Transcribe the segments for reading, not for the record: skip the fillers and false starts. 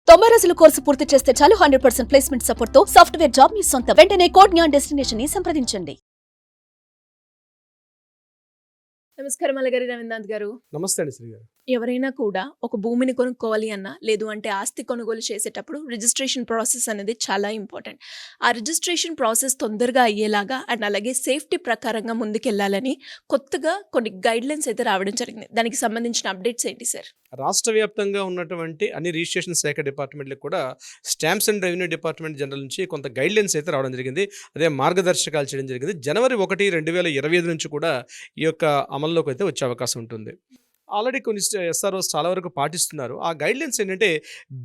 90 రోజుల కోర్సు పూర్తి చేస్తే చాలు 100% ప్లేస్మెంట్ సపోర్ట్ తో సాఫ్ట్వేర్ జాబ్ మీ సొంతం. వెంటనే కోడ్ జ్ఞాన్ డెస్టినేషన్ ని సంప్రదించండి. నమస్కారం అలగారి రవీంద్రనాథ్ గారు. నమస్తే అండి శ్రీ గారు. ఎవరైనా కూడా ఒక భూమిని కొనుక్కోవాలి అన్నా లేదు అంటే ఆస్తి కొనుగోలు చేసేటప్పుడు రిజిస్ట్రేషన్ ప్రాసెస్ అనేది చాలా ఇంపార్టెంట్. ఆ రిజిస్ట్రేషన్ ప్రాసెస్ తొందరగా అయ్యేలాగా అండ్ అలాగే సేఫ్టీ ప్రకారంగా ముందుకెళ్లాలని కొత్తగా కొన్ని గైడ్లైన్స్ అయితే రావడం జరిగింది. దానికి సంబంధించిన అప్డేట్స్ ఏంటి సార్? రాష్ట్ర వ్యాప్తంగా ఉన్నటువంటి అన్ని రిజిస్ట్రేషన్ శాఖ డిపార్ట్మెంట్లకు కూడా stamps and revenue department general నుంచి కొంత గైడ్లైన్స్ అయితే రావడం జరిగింది. అదే మార్గదర్శకాలు చేయడం జరిగింది. జనవరి 1, 2025 నుంచి కూడా ఈ యొక్క అమల్లోకి అయితే వచ్చే అవకాశం ఉంటుంది. ఆల్రెడీ కొన్ని ఎస్ఆర్ఓస్ చాలా వరకు పాటిస్తున్నారు. ఆ గైడ్లైన్స్ ఏంటంటే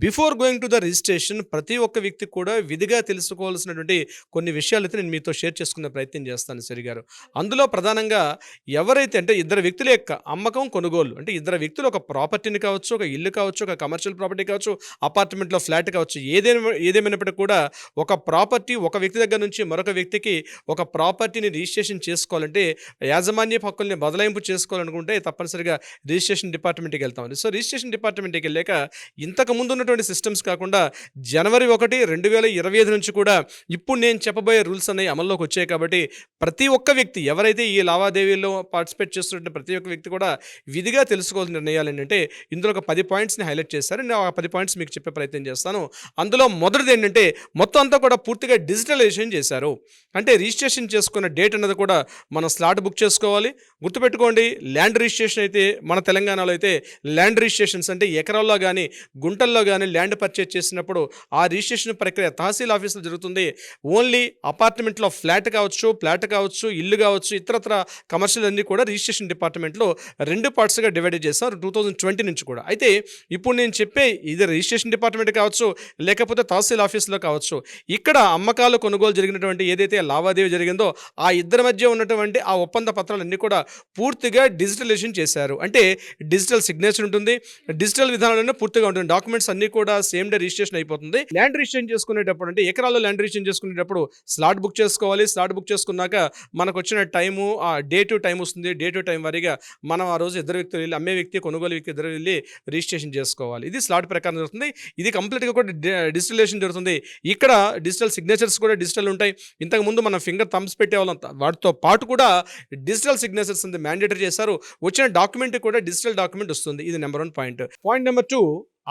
before going to the registration ప్రతి ఒక్క వ్యక్తి కూడా విధిగా తెలుసుకోవాల్సినటువంటి కొన్ని విషయాలు అయితే నేను మీతో షేర్ చేసుకునే ప్రయత్నం చేస్తాను సరి గారు. అందులో ప్రధానంగా ఎవరైతే అంటే ఇద్దరు వ్యక్తుల యొక్క అమ్మకం కొనుగోలు అంటే ఇద్దరు వ్యక్తులు ఒక ప్రాపర్టీని కావచ్చు, ఒక ఇల్లు కావచ్చు, ఒక కమర్షియల్ ప్రాపర్టీ కావచ్చు, అపార్ట్మెంట్లో ఫ్లాట్ కావచ్చు, ఏదేమైనప్పటికీ కూడా ఒక ప్రాపర్టీ ఒక వ్యక్తి దగ్గర నుంచి మరొక వ్యక్తికి ఒక ప్రాపర్టీని రిజిస్ట్రేషన్ చేసుకోవాలంటే యాజమాన్య హక్కుల్ని బదలాయింపు చేసుకోవాలనుకుంటే తప్పనిసరిగా రిజిస్ట్రేషన్ డిపార్ట్మెంట్కి వెళ్తామండి. సో రిజిస్ట్రేషన్ డిపార్ట్మెంట్కి వెళ్ళాక ఇంతకు ముందు ఉన్నటువంటి సిస్టమ్స్ కాకుండా జనవరి 1, 2025 నుంచి కూడా ఇప్పుడు నేను చెప్పబోయే రూల్స్ అనేవి అమల్లోకి వచ్చాయి. కాబట్టి ప్రతి ఒక్క వ్యక్తి ఎవరైతే ఈ లావాదేవీల్లో పార్టిసిపేట్ చేస్తున్న ప్రతి ఒక్క వ్యక్తి కూడా విధిగా తెలుసుకోవాల్సిన నిర్ణయాలు ఏంటంటే ఇందులో ఒక 10 పాయింట్స్ని హైలైట్ చేస్తారు. నేను ఆ 10 పాయింట్స్ మీకు చెప్పే ప్రయత్నం చేస్తాను. అందులో మొదటిది ఏంటంటే మొత్తం అంతా కూడా పూర్తిగా డిజిటలైజేషన్ చేశారు. అంటే రిజిస్ట్రేషన్ చేసుకున్న డేట్ అన్నది కూడా మనం స్లాట్ బుక్ చేసుకోవాలి. గుర్తుపెట్టుకోండి, ల్యాండ్ రిజిస్ట్రేషన్ అయితే మన తెలంగాణలో అయితే ల్యాండ్ రిజిస్ట్రేషన్స్ అంటే ఎకరాల్లో కానీ గుంటల్లో కానీ ల్యాండ్ పర్చేజ్ చేసినప్పుడు ఆ రిజిస్ట్రేషన్ ప్రక్రియ తహసీల్ ఆఫీసులో జరుగుతుంది. ఓన్లీ అపార్ట్మెంట్లో ఫ్లాట్ కావచ్చు, ఇల్లు కావచ్చు, ఇతరత్ర కమర్షియల్ అన్నీ కూడా రిజిస్ట్రేషన్ డిపార్ట్మెంట్లో 2 పార్ట్స్గా డివైడ్ చేస్తారు 2020 నుంచి కూడా. అయితే ఇప్పుడు నేను చెప్పే ఇది రిజిస్ట్రేషన్ డిపార్ట్మెంట్ కావచ్చు లేకపోతే తహసీల్ ఆఫీసులో కావచ్చు, ఇక్కడ అమ్మకాలు కొనుగోలు జరిగినటువంటి ఏదైతే లావాదేవీ జరిగిందో ఆ ఇద్దరి మధ్య ఉన్నటువంటి ఆ ఒప్పంద పత్రాలన్నీ కూడా పూర్తిగా డిజిటలైజేషన్ చేశారు. అంటే డిజిటల్ సిగ్నేచర్ ఉంటుంది, డిజిటల్ విధానంలో పూర్తిగా ఉంటుంది. డాక్యుమెంట్స్ అన్ని కూడా సేమ్ డే రిజిస్ట్రేషన్ అయిపోతుంది. ల్యాండ్ రిజిస్ట్రేషన్ చేసుకునేటప్పుడు అంటే ఎకరాల్లో ల్యాండ్ రిజిస్ట్రేషన్ చేసుకునేటప్పుడు స్లాట్ బుక్ చేసుకోవాలి. స్లాట్ బుక్ చేసుకున్నాక మనకు వచ్చిన టైము ఆ డే టు టైం వస్తుంది. డే టు టైం వారీగా మనం ఆ రోజు ఇద్దరు వ్యక్తులు వెళ్ళి అమ్మే వ్యక్తి కొనుగోలు వ్యక్తి ఇద్దరు వెళ్ళి రిజిస్ట్రేషన్ చేసుకోవాలి. ఇది స్లాట్ ప్రకారం జరుగుతుంది. ఇది కంప్లీట్గా కూడా డిజిటలైజేషన్ జరుగుతుంది. ఇక్కడ డిజిటల్ సిగ్నేచర్స్ కూడా డిజిటల్ ఉంటాయి. ఇంతకుముందు మనం ఫింగర్ థంబ్స్ పెట్టేవాళ్ళం, వాటితో పాటు కూడా డిజిటల్ సిగ్నేచర్స్ ఉంది మ్యాండేటరీ చేశారు. వచ్చిన డాక్యుమెంట్ కూడా డిజిటల్ డాక్యుమెంట్ వస్తుంది. ఇది number 1 point. Point number 2,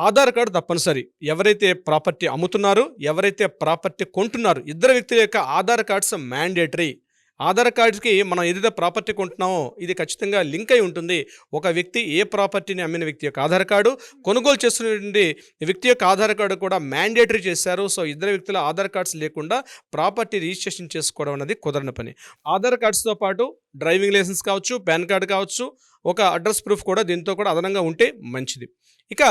Aadhaar card తప్పనిసరి. ఎవరైతే ప్రాపర్టీ అమ్ముతున్నారో ఎవరైతే ప్రాపర్టీ కొంటున్నారో ఇద్దరు వ్యక్తుల యొక్క ఆధార్ కార్డ్స్ మ్యాండేటరీ. ఆధార్ కార్డ్కి మనం ఏదైతే ప్రాపర్టీ కొంటున్నామో ఇది ఖచ్చితంగా లింక్ అయి ఉంటుంది. ఒక వ్యక్తి ఏ ప్రాపర్టీని అమ్మిన వ్యక్తి యొక్క ఆధార్ కార్డు, కొనుగోలు చేస్తున్నటువంటి వ్యక్తి యొక్క ఆధార్ కార్డు కూడా మ్యాండేటరీ చేశారు. సో ఇద్దరు వ్యక్తుల ఆధార్ కార్డ్స్ లేకుండా ప్రాపర్టీ రిజిస్ట్రేషన్ చేసుకోవడం అనేది కుదరని పని. ఆధార్ కార్డ్స్తో పాటు డ్రైవింగ్ లైసెన్స్ కావచ్చు, పాన్ కార్డు కావచ్చు, ఒక అడ్రస్ ప్రూఫ్ కూడా దీంతో కూడా అదనంగా ఉంటే మంచిది. ఇక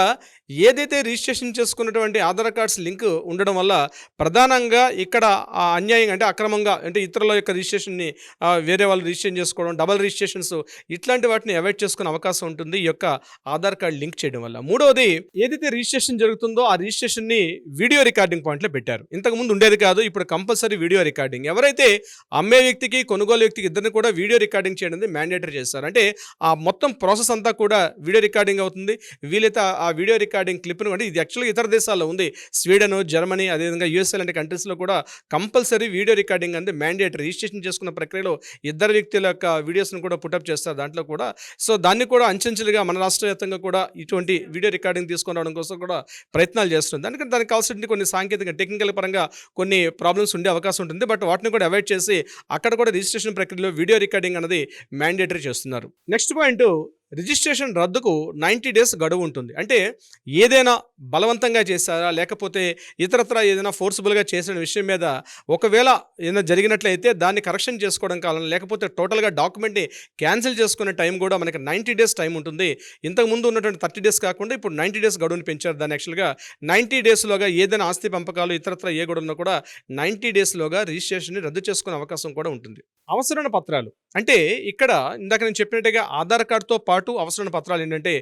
ఏదైతే రిజిస్ట్రేషన్ చేసుకున్నటువంటి ఆధార్ కార్డ్స్ లింక్ ఉండడం వల్ల ప్రధానంగా ఇక్కడ అన్యాయంగా అంటే అక్రమంగా అంటే ఇతరుల యొక్క రిజిస్ట్రేషన్ని వేరే వాళ్ళు రిజిస్ట్రేషన్ చేసుకోవడం, డబల్ రిజిస్ట్రేషన్స్ ఇట్లాంటి వాటిని అవాయిడ్ చేసుకునే అవకాశం ఉంటుంది ఈ యొక్క ఆధార్ కార్డ్ లింక్ చేయడం వల్ల. మూడవది, ఏదైతే రిజిస్ట్రేషన్ జరుగుతుందో ఆ రిజిస్ట్రేషన్ని వీడియో రికార్డింగ్ పాయింట్లో పెట్టారు. ఇంతకుముందు ఉండేది కాదు, ఇప్పుడు కంపల్సరీ వీడియో రికార్డింగ్. ఎవరైతే అమ్మే వ్యక్తికి కొనుగోలు వ్యక్తికి ఇద్దరిని కూడా వీడియో రికార్డింగ్ చేయడం మ్యాండేటరీ చేస్తారు. అంటే ఆ మొత్తం ప్రాసెస్ అంతా కూడా వీడియో రికార్డింగ్ అవుతుంది. వీలైతే ఆ వీడియో రికార్డింగ్ క్లిప్ను అంటే ఇది యాక్చువల్గా ఇతర దేశాల్లో ఉంది. స్వీడన్, జర్మనీ, అదేవిధంగా యూఎస్ఏ లాంటి కంట్రీస్లో కూడా కంపల్సరీ వీడియో రికార్డింగ్ అనేది మ్యాండేటరీ. రిజిస్ట్రేషన్ చేసుకున్న ప్రక్రియలో ఇద్దరు వ్యక్తుల యొక్క వీడియోస్ను కూడా పుటప్ చేస్తారు దాంట్లో కూడా. సో దాన్ని కూడా అంచెంచెలుగా మన రాష్ట్ర వ్యాప్తంగా కూడా ఇటువంటి వీడియో రికార్డింగ్ తీసుకొని రావడం కోసం కూడా ప్రయత్నాలు చేస్తుంది. దానికి కావాల్సిన కొన్ని సాంకేతిక టెక్నికల్ పరంగా కొన్ని ప్రాబ్లమ్స్ ఉండే అవకాశం ఉంటుంది. బట్ వాటిని కూడా అవాయిడ్ చేసి అక్కడ కూడా రిజిస్ట్రేషన్ ప్రక్రియలో వీడియో రికార్డింగ్ అనేది మ్యాండేటరీ చేస్తున్నారు. నెక్స్ట్ పాయింట్, రిజిస్ట్రేషన్ రద్దుకు 90 డేస్ గడువు ఉంటుంది. అంటే ఏదైనా బలవంతంగా చేశారా లేకపోతే ఇతరత్ర ఏదైనా ఫోర్స్ఫుల్గా చేసిన విషయం మీద ఒకవేళ ఏదైనా జరిగినట్లయితే దాన్ని కరెక్షన్ చేసుకోవడం కాలం లేకపోతే టోటల్గా డాక్యుమెంట్ని క్యాన్సిల్ చేసుకునే టైం కూడా మనకి 90 డేస్ టైం ఉంటుంది. ఇంతకుముందు ఉన్నటువంటి 30 డేస్ కాకుండా ఇప్పుడు 90 డేస్ గడువుని పెంచారు. దాన్ని యాక్చువల్గా 90 డేస్లోగా ఏదైనా ఆస్తి పంపకాలు ఇతరత్ర ఏ గడువు ఉన్నా కూడా 90 డేస్లోగా రిజిస్ట్రేషన్ని రద్దు చేసుకునే అవకాశం కూడా ఉంటుంది. అవసరమైన పత్రాలు అంటే ఇక్కడ ఇందాక నేను చెప్పినట్టుగా ఆధార్ కార్డుతో పాటు అవసరమైన పత్రాలు ఏంటంటే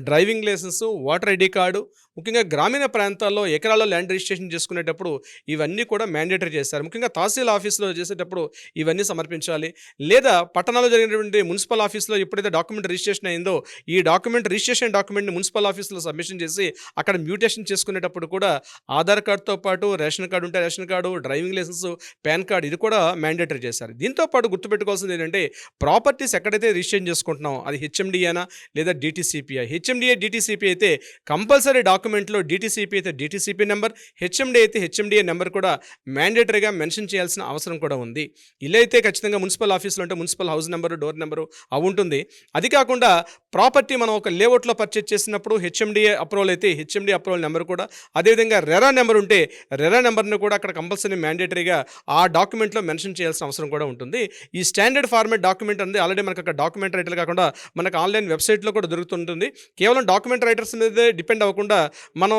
driving licence, voter ID card, ముఖ్యంగా గ్రామీణ ప్రాంతాల్లో ఎకరాల్లో ల్యాండ్ రిజిస్ట్రేషన్ చేసుకునేటప్పుడు ఇవన్నీ కూడా మ్యాండేటరీ చేస్తారు. ముఖ్యంగా తహసీల్ ఆఫీస్లో చేసేటప్పుడు ఇవన్నీ సమర్పించాలి. లేదా పట్టణాల్లో జరిగినటువంటి మున్సిపల్ ఆఫీస్లో ఎప్పుడైతే డాక్యుమెంట్ రిజిస్ట్రేషన్ అయిందో ఈ రిజిస్ట్రేషన్ డాక్యుమెంట్ని మున్సిపల్ ఆఫీస్లో సబ్మిషన్ చేసి అక్కడ మ్యూటేషన్ చేసుకునేటప్పుడు కూడా ఆధార్ కార్డుతో పాటు రేషన్ కార్డు ఉంటే ration card, driving licence, PAN card ఇది కూడా మ్యాండేటరీ చేశారు. దీంతో పాటు గుర్తుపెట్టుకోవాల్సింది ఏంటంటే ప్రాపర్టీస్ ఎక్కడైతే రిజిస్ట్రేషన్ చేసుకుంటున్నాం అది హెచ్ఎండిఏనా లేదా డిటిసిపిఐ. హెచ్ఎండిఏ డిటిసిపి అయితే కంపల్సరీ డాక్యుమెంట్లో డిటిసిపి అయితే డిటిసిపి నెంబర్, హెచ్ఎండిఏ అయితే హెచ్ఎండిఏ నెంబర్ కూడా మ్యాండేటరీగా మెన్షన్ చేయాల్సిన అవసరం కూడా ఉంది. ఇలా అయితే ఖచ్చితంగా మున్సిపల్ ఆఫీస్లో అంటే municipal house number, door number అవి ఉంటుంది. అది కాకుండా ప్రాపర్టీ మనం ఒక లేఅవుట్లో పర్చేజ్ చేసినప్పుడు హెచ్ఎండిఏ అప్రూవల్ అయితే హెచ్ఎండిఏ అప్రూవల్ నెంబర్ కూడా, అదేవిధంగా రెరా నెంబర్ ఉంటే రెరా నెంబర్ను కూడా అక్కడ కంపల్సరీ మ్యాండేటరీగా ఆ డాక్యుమెంట్లో మెన్షన్ చేయాల్సిన అవసరం కూడా ఉంటుంది. ఈ స్టాండర్డ్ ఫార్మాట్ డాక్యుమెంట్ అనేది ఆల్రెడీ మనకు అక్కడ డాక్యుమెంట్ రైటర్ కాకుండా మనకు ఆన్లైన్ వెబ్సైట్లో కూడా దొరుకుతుంటుంది. కేవలం డాక్యుమెంట్ రైటర్స్ మీద డిపెండ్ అవ్వకుండా మనం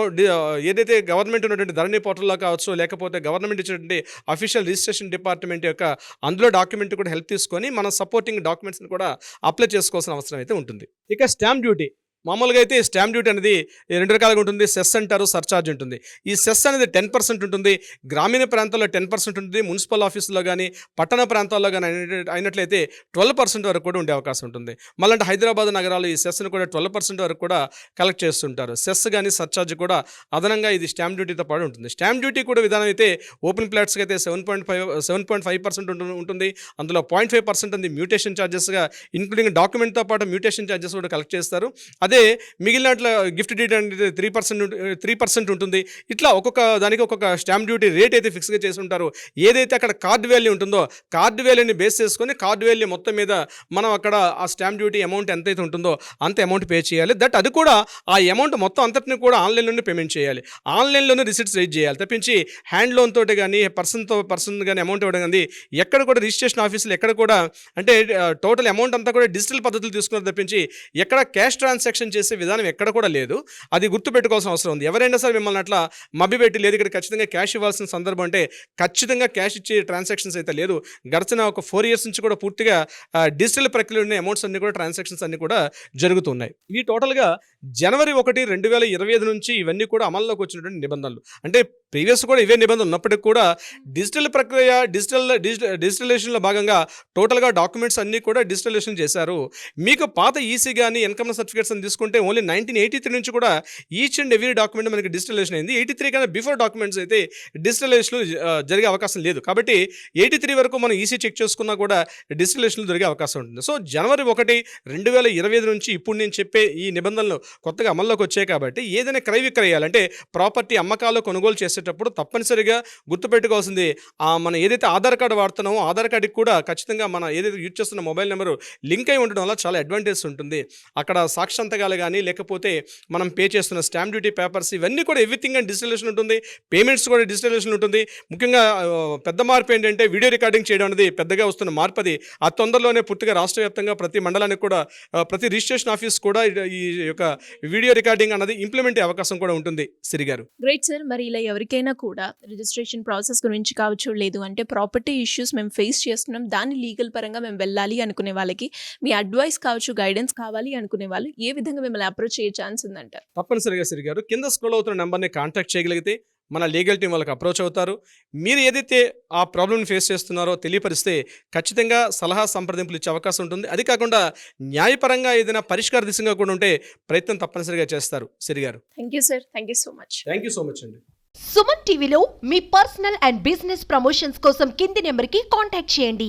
ఏదైతే గవర్నమెంట్ ఉన్నటువంటి ధరణి పోర్టల్లో కావచ్చు, లేకపోతే గవర్నమెంట్ ఇచ్చినటువంటి అఫీషియల్ రిజిస్ట్రేషన్ డిపార్ట్మెంట్ యొక్క అందులో డాక్యుమెంట్ కూడా హెల్ప్ తీసుకొని మనం సపోర్టింగ్ డాక్యుమెంట్స్ని కూడా అప్లై చేసుకోవాల్సిన అవసరం అయితే ఉంటుంది. ఇక స్టాంప్ డ్యూటీ మామూలుగా అయితే స్టాంప్ డ్యూటీ అనేది 2 రకాలుగా ఉంటుంది. సెస్ అంటారు, సర్చార్జ్ ఉంటుంది. ఈ సెస్ అనేది 10% ఉంటుంది. గ్రామీణ ప్రాంతాల్లో 10% ఉంటుంది. మున్సిపల్ ఆఫీసులో కానీ పట్టణ ప్రాంతాల్లో కానీ అయినట్లయితే 12% వరకు కూడా ఉండే అవకాశం ఉంటుంది. మళ్ళీ హైదరాబాద్ నగరాలు ఈ సెస్ను కూడా 12% వరకు కూడా కలెక్ట్ చేస్తుంటారు. సెస్ కానీ సర్చార్జ్ కూడా అదనంగా ఇది స్టాంప్ డ్యూటీతో పాటు ఉంటుంది. స్టాంప్ డ్యూటీ కూడా విధానం అయితే ఓపెన్ ప్లాట్స్కి అయితే 7.5% ఉంటుంది. అందులో 0.5% ఉంది మ్యూటేషన్ ఛార్జెస్గా, ఇంక్లూడింగ్ డాక్యుమెంట్తో పాటు మ్యూటేషన్ ఛార్జెస్ కూడా కలెక్ట్ చేస్తారు. అదే మిగిలినట్ల గిఫ్ట్ డీడ్ అనేది 3% ఉంటుంది. ఇట్లా ఒక్కొక్క దానికి ఒక్కొక్క స్టాంప్ డ్యూటీ రేట్ అయితే ఫిక్స్గా చేసి ఉంటారు. ఏదైతే అక్కడ కార్డు వాల్యూ ఉంటుందో కార్డు వాల్యూని బేస్ చేసుకొని కార్డు వాల్యూ మొత్తం మీద మనం అక్కడ ఆ స్టాంప్ డ్యూటీ అమౌంట్ ఎంతైతే ఉంటుందో అంత అమౌంట్ పే చేయాలి. అది కూడా ఆ అమౌంట్ మొత్తం అంతటిని కూడా ఆన్లైన్లోనే పేమెంట్ చేయాలి. ఆన్లైన్లోనే రిసిప్ట్స్ రైజ్ చేయాలి. తప్పించి హ్యాండ్ లోన్ తోటి కానీ పర్సన్ కానీ అమౌంట్ ఇవ్వడం కానీ ఎక్కడ కూడా రిజిస్ట్రేషన్ ఆఫీసులు ఎక్కడ కూడా అంటే టోటల్ అమౌంట్ అంతా కూడా డిజిటల్ పద్ధతులు తీసుకున్నారు. తప్పించి ఎక్కడ క్యాష్ ట్రాన్సాక్షన్ చేసే విధానం ఎక్కడ కూడా లేదు. అది గుర్తుపెట్టుకోవాల్సిన అవసరం ఉంది. ఎవరైనా సరే మిమ్మల్ని అట్లా మభ్యపెట్టి లేదు ఇక్కడ ఖచ్చితంగా క్యాష్ ఇవ్వాల్సిన సందర్భం అంటే ఖచ్చితంగా క్యాష్ ఇచ్చే ట్రాన్సాక్షన్స్ అయితే లేదు. గడిచిన ఒక 4 years నుంచి కూడా పూర్తిగా డిజిటల్ ప్రక్రియలో ఉన్న అమౌంట్స్ అన్ని కూడా ట్రాన్సాక్షన్స్ అన్ని కూడా జరుగుతున్నాయి. ఇవి టోటల్గా జనవరి 1, 2025 నుంచి ఇవన్నీ కూడా అమల్లోకి వచ్చినటువంటి నిబంధనలు. అంటే ప్రీవియస్ కూడా ఇవే నిబంధనలు ఉన్నప్పటికీ కూడా డిజిటల్ ప్రక్రియ డిజిటలైజేషన్లో భాగంగా టోటల్గా డాక్యుమెంట్స్ అన్నీ కూడా డిజిటలైజేషన్ చేశారు. మీకు పాత ఈసీ కానీ ఇన్కమ్ సర్టిఫికేట్స్ అని తీసుకుంటే ఓన్లీ 1983 నుంచి కూడా ఈచ్ అండ్ ఎవ్రీ డాక్యుమెంట్ మనకి డిజిటలైజేషన్ అయింది. 83 కన్నా బిఫోర్ డాక్యుమెంట్స్ అయితే డిజిటలైజేషన్ జరిగే అవకాశం లేదు. కాబట్టి 83 వరకు మనం ఈసీ చెక్ చేసుకున్నా కూడా డిజిటలైజేషన్ జరిగే అవకాశం ఉంటుంది. సో జనవరి 1, 2025 నుంచి ఇప్పుడు నేను చెప్పే ఈ నిబంధనలు కొత్తగా అమల్లోకి వచ్చాయి. కాబట్టి ఏదైనా క్రయ విక్రయాలు అంటే ప్రాపర్టీ అమ్మకాలు కొనుగోలు చేసేటప్పుడు తప్పనిసరిగా గుర్తుపెట్టుకోవాల్సింది మనం ఏదైతే ఆధార్ కార్డు వాడుతున్నామో ఆధార్ కార్డుకి కూడా ఖచ్చితంగా మనం ఏదైతే యూజ్ చేస్తున్న మొబైల్ నెంబరు లింక్ అయి ఉండడం వల్ల చాలా అడ్వాంటేజ్ ఉంటుంది. అక్కడ సాక్షాంతకాలు కానీ లేకపోతే మనం పే చేస్తున్న స్టాంప్ డ్యూటీ పేపర్స్ ఇవన్నీ కూడా ఎవ్రీథింగ్ అండ్ డిజిటలైజేషన్ ఉంటుంది. పేమెంట్స్ కూడా డిజిటలైజేషన్ ఉంటుంది. ముఖ్యంగా పెద్ద మార్పు ఏంటంటే వీడియో రికార్డింగ్ చేయడం అనేది పెద్దగా వస్తున్న మార్పు. అది తొందరలోనే పూర్తిగా రాష్ట్ర వ్యాప్తంగా ప్రతి మండలానికి కూడా ప్రతి రిజిస్ట్రేషన్ ఆఫీస్ కూడా ఈ యొక్క వీడియో రికార్డింగ్ అన్నది ఇంప్లిమెంట్ అయ్యే అవకాశం కూడా ఉంటుంది. సిరి గారు గ్రేట్ సార్. మరి ఇలా ఎవరికైనా కూడా రిజిస్ట్రేషన్ ప్రాసెస్ గురించి కావచ్చు, లేదు అంటే ప్రాపర్టీ ఇష్యూస్ మేము ఫేస్ చేస్తున్నాం, దాన్ని లీగల్ పరంగా మేము వెళ్ళాలి అనుకునే వాళ్ళకి మీ అడ్వైస్ కావచ్చు, గైడెన్స్ కావాలి అనుకునే వాళ్ళు ఏ విధంగా మిమ్మల్ని అప్రోచ్ అయ్యే ఛాన్స్ ఉందంటారు? తప్పనిసరిగా సిరి గారు కింద స్క్రోల్ అవుతున్న నెంబర్ని కాంటాక్ట్ చేయగలిగితే మన లీగల్ టీం వాళ్ళకి అప్రోచ్ అవుతారు. మీరు ఏదైతే ఆ ప్రాబ్లమ్ని ఫేస్ చేస్తున్నారో తెలియపరిస్తే ఖచ్చితంగా సలహా సంప్రదింపులు ఇచ్చే అవకాశం ఉంటుంది. అది కాకుండా న్యాయపరంగా ఏదైనా పరిష్కార దిశగా కూడా ఉంటే ప్రయత్నం తప్పనిసరిగా చేస్తారు. సిరి గారు thank you sir. Thank you so much. Thank you so much అండి. సుమన్ టీవీలో మీ పర్సనల్ అండ్ బిజినెస్ ప్రమోషన్స్ కోసం కింది నెంబర్కి కాంటాక్ట్ చేయండి.